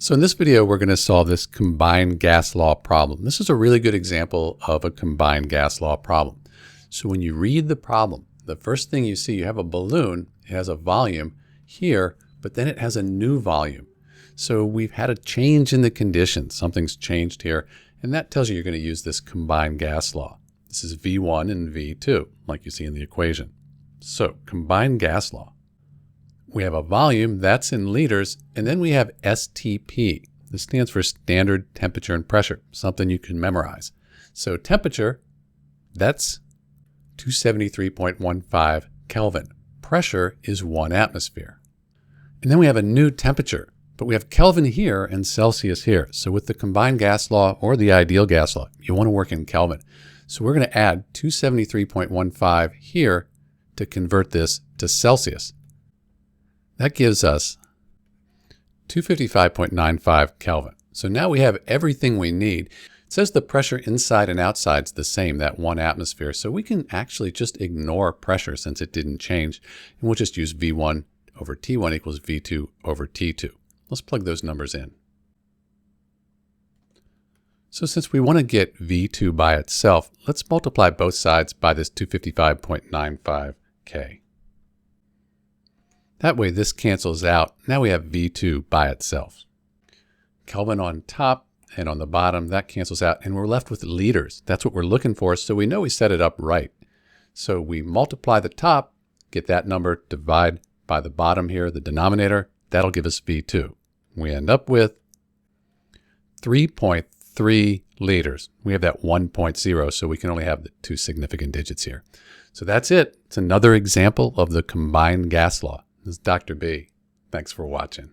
So in this video, we're going to solve this combined gas law problem. This is a really good example of a combined gas law problem. So when you read the problem, the first thing you see, you have a balloon. It has a volume here, but then it has a new volume. So we've had a change in the conditions. Something's changed here, and that tells you you're going to use this combined gas law. This is V1 and V2, like you see in the equation. So combined gas law. We have a volume, that's in liters, and then we have STP. This stands for standard temperature and pressure, something you can memorize. So temperature, that's 273.15 Kelvin. Pressure is 1 atmosphere. And then we have a new temperature, but we have Kelvin here and Celsius here. So with the combined gas law or the ideal gas law, you want to work in Kelvin. So we're going to add 273.15 here to convert this to Celsius. That gives us 255.95 Kelvin. So now we have everything we need. It says the pressure inside and outside is the same, that 1 atmosphere. So we can actually just ignore pressure since it didn't change. And we'll just use V1 over T1 equals V2 over T2. Let's plug those numbers in. So since we want to get V2 by itself, let's multiply both sides by this 255.95 K. That way this cancels out. Now we have V2 by itself. Kelvin on top and on the bottom, that cancels out, and we're left with liters. That's what we're looking for, so we know we set it up right. So we multiply the top, get that number, divide by the bottom here, the denominator, that'll give us V2. We end up with 3.3 liters. We have that 1.0, so we can only have the 2 significant digits here. So that's it. It's another example of the combined gas law. This is Dr. B. Thanks for watching.